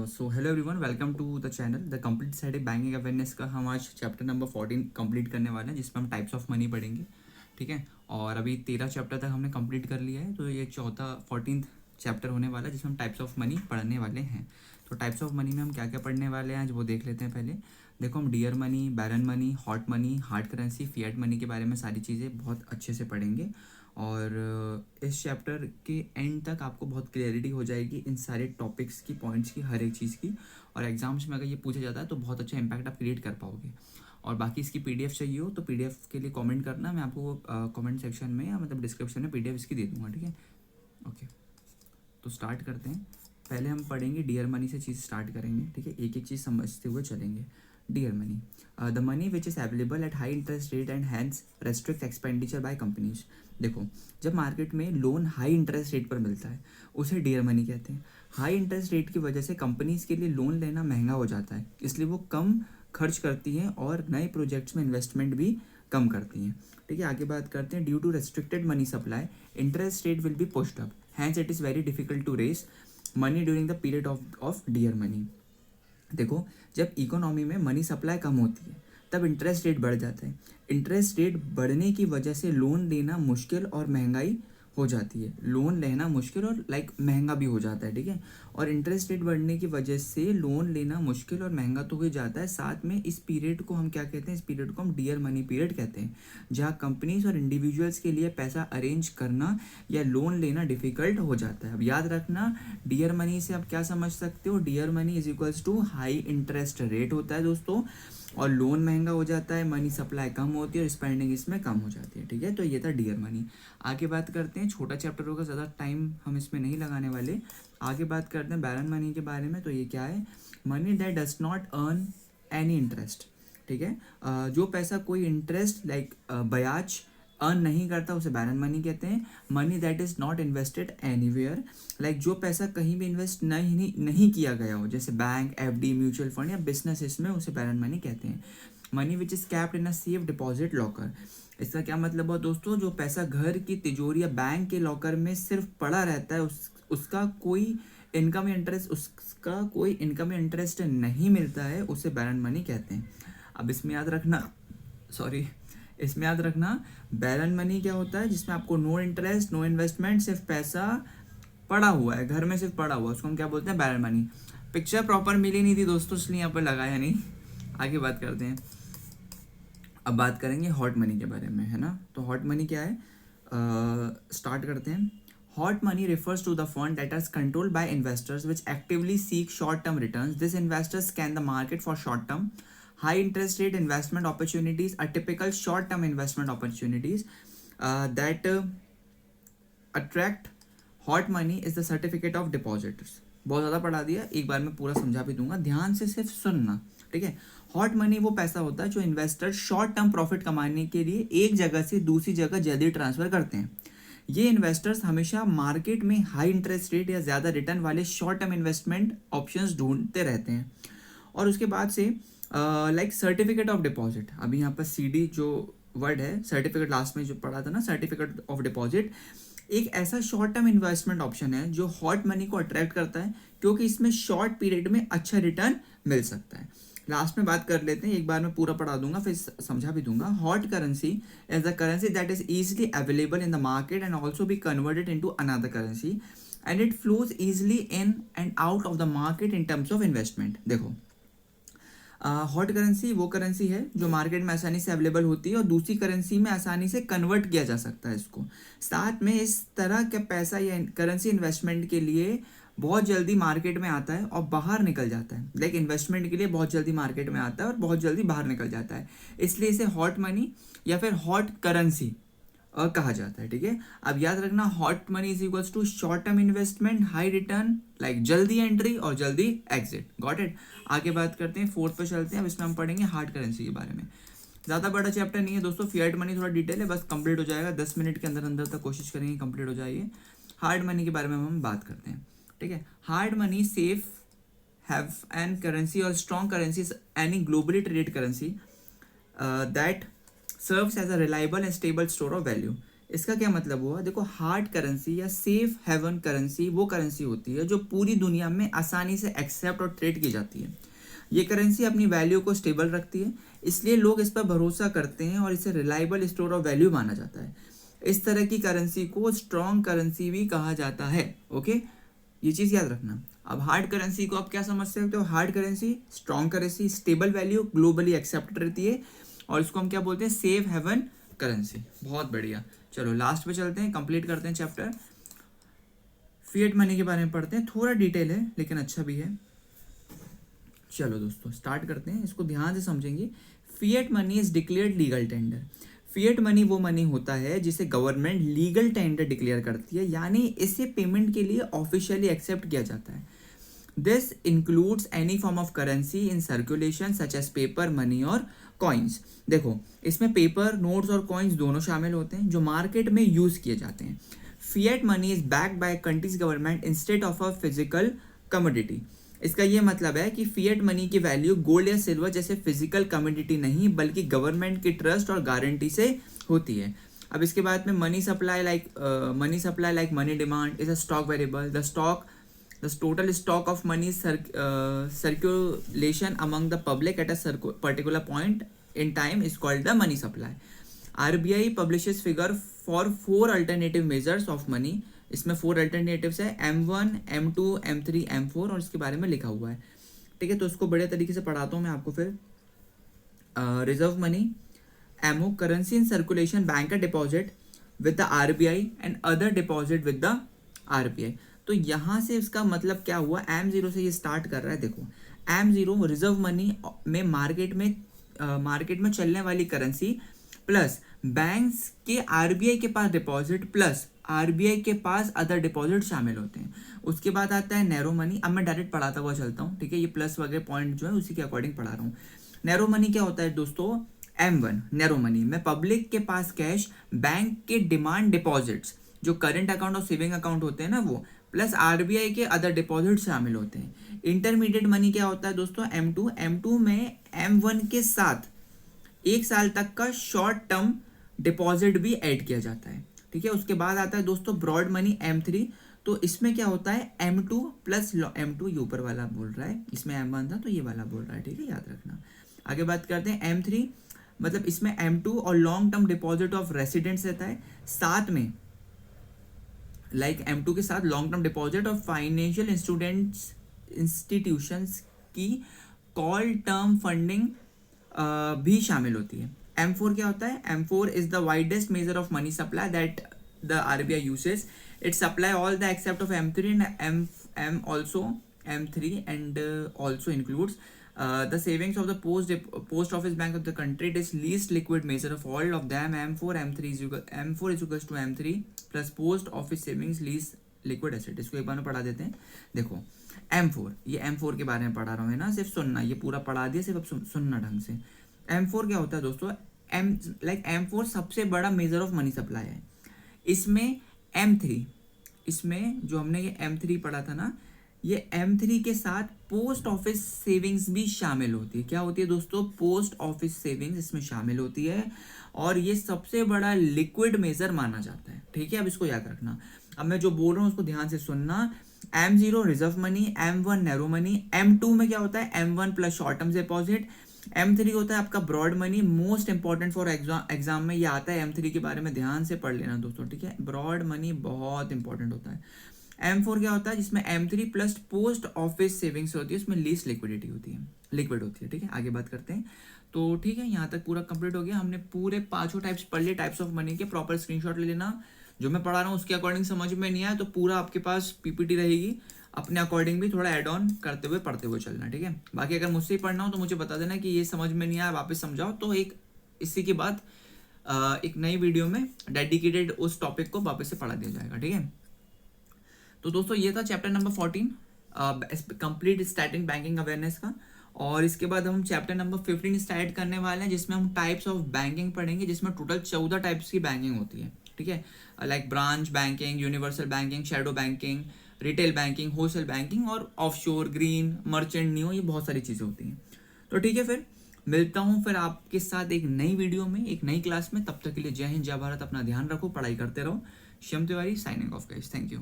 So hello everyone, welcome to the channel the complete side banking awareness का। हम आज chapter number 14 complete करने वाले हैं, जिसमें हम टाइप्स ऑफ मनी पढ़ेंगे। ठीक है, और अभी 13 चैप्टर तक हमने कंप्लीट कर लिया है, तो ये चौथा 14th चैप्टर होने वाला है, जिसमें हम टाइप्स ऑफ मनी पढ़ने वाले हैं। तो टाइप्स ऑफ मनी में हम क्या क्या पढ़ने वाले हैं आज वो देख लेते हैं। पहले देखो, हम dear money, barren money, hot money, hard currency, fiat money के बारे में सारी चीज़ें बहुत अच्छे से पढ़ेंगे। और इस चैप्टर के एंड तक आपको बहुत क्लियरिटी हो जाएगी इन सारे टॉपिक्स की, पॉइंट्स की, हर एक चीज़ की। और एग्जाम्स में अगर ये पूछा जाता है तो बहुत अच्छा इम्पैक्ट आप क्रिएट कर पाओगे। और बाकी इसकी पीडीएफ चाहिए हो तो पीडीएफ के लिए कमेंट करना, मैं आपको कमेंट सेक्शन में या मतलब डिस्क्रिप्शन में पीडीएफ इसकी दे दूँगा। ठीक है, ओके, तो स्टार्ट करते हैं। पहले हम पढ़ेंगे डियर मनी से, चीज़ स्टार्ट करेंगे। ठीक है, एक एक चीज़ समझते हुए चलेंगे। Dear money, the money which is available at high interest rate and hence restrict expenditure by companies. देखो, जब मार्केट में लोन हाई इंटरेस्ट रेट पर मिलता है उसे डियर मनी कहते हैं। हाई इंटरेस्ट रेट की वजह से कंपनीज के लिए लोन लेना महंगा हो जाता है, इसलिए वो कम खर्च करती हैं और नए प्रोजेक्ट्स में इन्वेस्टमेंट भी कम करती हैं। ठीक है, आगे बात करते हैं। Due to restricted money supply, interest rate will be pushed up, hence it is very difficult to raise money during the period of dear money. देखो, जब इकोनॉमी में मनी सप्लाई कम होती है तब इंटरेस्ट रेट बढ़ जाता है। इंटरेस्ट रेट बढ़ने की वजह से लोन लेना मुश्किल और महंगाई हो जाती है। लोन लेना मुश्किल और महंगा भी हो जाता है। ठीक है, और इंटरेस्ट रेट बढ़ने की वजह से लोन लेना मुश्किल और महंगा तो हो जाता है। साथ में इस पीरियड को हम क्या कहते हैं? इस पीरियड को हम डियर मनी पीरियड कहते हैं, जहाँ कंपनीज और इंडिविजुअल्स के लिए पैसा अरेंज करना या लोन लेना डिफिकल्ट हो जाता है। अब याद रखना, डियर मनी से आप क्या समझ सकते हो? Dear money is equals to high interest rate होता है दोस्तों, और लोन महंगा हो जाता है, मनी सप्लाई कम होती है और स्पेंडिंग इसमें कम हो जाती है। ठीक है, तो ये था डियर मनी। आगे बात करते हैं, छोटा चैप्टर होगा, ज़्यादा टाइम हम इसमें नहीं लगाने वाले। आगे बात करते हैं बैरन मनी के बारे में। तो ये क्या है? Money that does not earn any interest. ठीक है, जो पैसा कोई इंटरेस्ट ब्याज अर्न नहीं करता उसे बैरन मनी कहते हैं। Money that is not invested anywhere, जो पैसा कहीं भी इन्वेस्ट नहीं किया गया हो, जैसे बैंक, एफडी, म्यूचुअल फंड या बिजनेस, इसमें उसे बैरन मनी कहते हैं। Money which is capped in a safe deposit locker. इसका क्या मतलब है दोस्तों? जो पैसा घर की तिजोरी या बैंक के लॉकर में सिर्फ पड़ा रहता है, उसका कोई इनकम या इंटरेस्ट नहीं मिलता है, उसे बैरन मनी कहते हैं। अब इसमें याद रखना बैरन मनी क्या होता है? जिसमें आपको नो इंटरेस्ट, नो इन्वेस्टमेंट, सिर्फ पैसा पड़ा हुआ है, घर में सिर्फ पड़ा हुआ है, उसको हम क्या बोलते हैं? बैरन मनी। पिक्चर प्रॉपर मिली नहीं थी दोस्तों, इसलिए यहाँ पर लगाया नहीं। आगे बात करते हैं। अब बात करेंगे हॉट मनी के बारे में, है ना? तो हॉट मनी क्या है? स्टार्ट करते हैं। Hot money refers to the fund that is controlled by investors which actively seek short-term returns. These investors scan the market for short-term, high-interest rate investment opportunities. A typical short-term investment opportunities that attract hot money is the certificate of deposits. बहुत ज़्यादा पढ़ा दिया, एक बार मैं पूरा समझा भी दूंगा, ध्यान से सिर्फ सुनना। ठीक है, हॉट मनी वो पैसा होता है जो इन्वेस्टर शॉर्ट टर्म प्रॉफिट कमाने के लिए एक जगह से दूसरी जगह जल्दी ट्रांसफर करते हैं। ये इन्वेस्टर्स हमेशा मार्केट में हाई इंटरेस्ट रेट या ज़्यादा रिटर्न वाले शॉर्ट टर्म इन्वेस्टमेंट ऑप्शंस ढूंढते रहते हैं। और उसके बाद से सर्टिफिकेट ऑफ डिपॉजिट, अभी यहाँ पर सीडी जो वर्ड है, सर्टिफिकेट लास्ट में जो पढ़ा था ना, सर्टिफिकेट ऑफ डिपॉजिट, एक ऐसा शॉर्ट टर्म इन्वेस्टमेंट ऑप्शन है जो हॉट मनी को अट्रैक्ट करता है, क्योंकि इसमें शॉर्ट पीरियड में अच्छा रिटर्न मिल सकता है। लास्ट में बात कर लेते हैं, एक बार मैं पूरा पढ़ा दूंगा फिर समझा भी दूंगा। Hot currency is the currency that is easily available in the market and also be converted into another currency and it flows easily in and out of the market in terms of investment. देखो, hot currency वो currency है जो market में आसानी से available होती है और दूसरी करेंसी में आसानी से कन्वर्ट किया जा सकता है इसको। साथ में इस तरह का पैसा या करेंसी इन्वेस्टमेंट के लिए बहुत जल्दी मार्केट में आता है और बाहर निकल जाता है। इन्वेस्टमेंट के लिए बहुत जल्दी मार्केट में आता है और बहुत जल्दी बाहर निकल जाता है, इसलिए इसे हॉट मनी या फिर हॉट करेंसी कहा जाता है। ठीक है, अब याद रखना, hot money is equals to short term investment, high return, जल्दी एंट्री और जल्दी एग्जिट। Got it? आगे बात करते हैं, फोर्थ पे चलते हैं। अब इसमें हम पढ़ेंगे हार्ड करेंसी के बारे में। ज़्यादा बड़ा चैप्टर नहीं है दोस्तों, फिएट मनी थोड़ा डिटेल है, बस कंप्लीट हो जाएगा 10 मिनट के अंदर अंदर तक, कोशिश करेंगे कंप्लीट हो जाइए। हार्ड मनी के बारे में हम बात करते हैं। ठीक है, hard money safe haven currency और strong currency any globally traded currency that serves as a reliable and stable store of value. इसका क्या मतलब हुआ, देखो हार्ड करेंसी या सेफ हेवन करेंसी वो करेंसी होती है जो पूरी दुनिया में आसानी से एक्सेप्ट और ट्रेड की जाती है। ये करेंसी अपनी वैल्यू को स्टेबल रखती है, इसलिए लोग इस पर भरोसा करते हैं और इसे रिलायबल स्टोर ऑफ वैल्यू माना जाता है। इस तरह की करेंसी को स्ट्रॉन्ग करेंसी भी कहा जाता है। ओके, ये चीज़ याद रखना। अब हार्ड करेंसी को आप क्या समझ सकते हो, hard currency, strong currency, stable value, globally accepted रहती है, और इसको हम क्या बोलते हैं, सेफ हेवन करेंसी। बहुत बढ़िया, चलो लास्ट पे चलते हैं, कंप्लीट करते हैं चैप्टर। फिएट मनी के बारे में पढ़ते हैं, थोड़ा डिटेल है लेकिन अच्छा भी है। चलो दोस्तों स्टार्ट करते हैं, इसको ध्यान से समझेंगे। Fiat money is declared legal tender. Fiat money वो मनी होता है जिसे गवर्नमेंट लीगल टेंडर डिक्लेयर करती है, यानी इसे पेमेंट के लिए ऑफिशियली एक्सेप्ट किया जाता है। This includes any form of currency in circulation such as paper, money और कॉइन्स। देखो इसमें पेपर, नोट्स और कॉइन्स दोनों शामिल होते हैं जो मार्केट में यूज किए जाते हैं। Fiat money is backed by countries government instead of a physical commodity. इसका ये मतलब है कि फिएट मनी की वैल्यू गोल्ड या सिल्वर जैसे फिजिकल कमोडिटी नहीं बल्कि गवर्नमेंट की ट्रस्ट और गारंटी से होती है। अब इसके बाद में money supply like money demand is a stock variable. The total stock of money circulation among the public at a particular point in time is called the money supply. RBI publishes figure for 4 alternative measures of money. इसमें 4 alternatives है, M1, M2, M3, M4, और इसके बारे में लिखा हुआ है। ठीक है, तो इसको बढ़िया तरीके से पढ़ाता हूँ मैं आपको फिर। Reserve money, MO, currency in circulation, bank deposit with the RBI and other deposit with the RBI. तो यहाँ से इसका मतलब क्या हुआ, M0 से ये स्टार्ट कर रहा है। देखो M0 रिजर्व मनी में मार्केट में चलने वाली करेंसी प्लस बैंक्स के आरबीआई के पास डिपॉजिट प्लस आरबीआई के पास अदर डिपॉजिट शामिल होते हैं। उसके बाद आता है नैरो मनी। अब मैं डायरेक्ट पढ़ाता हुआ चलता हूँ, ठीक है, ये प्लस वगैरह पॉइंट जो है उसी के अकॉर्डिंग पढ़ा रहा हूँ। नैरो मनी क्या होता है दोस्तों, M1 नैरो मनी में पब्लिक के पास कैश, बैंक के डिमांड डिपॉजिट्स जो करंट अकाउंट और सेविंग अकाउंट होते हैं ना वो, प्लस आरबीआई के अदर डिपॉजिट शामिल होते हैं। इंटरमीडिएट मनी क्या होता है दोस्तों, M2 में M1 के साथ 1 साल तक का शॉर्ट टर्म डिपॉजिट भी ऐड किया जाता है। ठीक है, उसके बाद आता है दोस्तों ब्रॉड मनी M3। तो इसमें क्या होता है, M2 प्लस M2, ये ऊपर वाला बोल रहा है, इसमें M1 था तो ये वाला बोल रहा है। ठीक है, याद रखना। आगे बात करते हैं M3, मतलब इसमें M2 और long term deposit of residents रहता है, साथ में लाइक M2 के साथ long term deposit of financial institutions की कॉल टर्म फंडिंग भी शामिल होती है। M4 क्या होता है, M4 is the widest measure of money supply that the RBI uses. It supply all the except of M3 and M3 and also includes the savings of the post office bank of the country. It is least liquid measure of all of them. M4 is equals to M3 plus post office savings least liquid asset. इसको एक बार में पढ़ा देते हैं। देखो M4, ये M4 के बारे में पढ़ा रहा हूँ ना, सिर्फ सुनना, ये पूरा पढ़ा दिया, सिर्फ अब सुनना ढंग से। M4 क्या होता है दोस्तों, M4 सबसे बड़ा मेजर ऑफ मनी सप्लाई है। इसमें M3, इसमें जो हमने ये M3 पढ़ा था ना, ये M3 के साथ पोस्ट ऑफिस सेविंग्स भी शामिल होती है। क्या होती है दोस्तों, पोस्ट ऑफिस सेविंग्स इसमें शामिल होती है, और ये सबसे बड़ा लिक्विड मेजर माना जाता है। ठीक है, अब इसको याद रखना। अब मैं जो बोल रहा हूँ उसको ध्यान से सुनना। M0 reserve money, M1 narrow money, M2 में क्या होता है, M1 plus short term deposit, M3 होता है आपका broad money. Most important for exam में ये आता है, M3 के बारे में ध्यान से पढ़ लेना दोस्तों। ठीक है, ब्रॉड मनी बहुत इंपॉर्टेंट होता है। M4 क्या होता है, जिसमें M3 plus post office savings होती है, उसमें लीस्ट लिक्विडिटी होती है, लिक्विड होती है। ठीक है, आगे बात करते हैं। तो ठीक है, यहाँ तक पूरा कंप्लीट हो गया। हमने पूरे 5 टाइप्स पढ़ लिए, टाइप्स ऑफ मनी के। प्रॉपर स्क्रीनशॉट ले लेना, जो मैं पढ़ा रहा हूँ उसके अकॉर्डिंग समझ में नहीं आया तो पूरा आपके पास पीपीटी रहेगी, अपने अकॉर्डिंग भी थोड़ा एड ऑन करते हुए पढ़ते हुए चलना। ठीक है, बाकी अगर मुझसे ही पढ़ना हो तो मुझे बता देना कि ये समझ में नहीं आया, वापस समझाओ, तो एक इसी के बाद एक नई वीडियो में डेडिकेटेड उस टॉपिक को वापस से पढ़ा दिया जाएगा। ठीक है, तो दोस्तों ये था chapter number 14 complete starting banking awareness का। और इसके बाद हम चैप्टर नंबर 15 स्टार्ट करने वाले हैं, जिसमें हम टाइप्स ऑफ बैंकिंग पढ़ेंगे, जिसमें टोटल 14 टाइप्स की बैंकिंग होती है। ठीक है, like branch banking, universal banking, shadow banking, retail banking, wholesale banking और ऑफशोर, ग्रीन, मर्चेंट, न्यू, ये बहुत सारी चीज़ें होती हैं। तो ठीक है फिर, मिलता हूँ फिर आपके साथ एक नई वीडियो में, एक नई क्लास में। तब तक के लिए जय हिंद, जय भारत, अपना ध्यान रखो, पढ़ाई करते रहो। Shivam Tiwari signing off guys, thank you.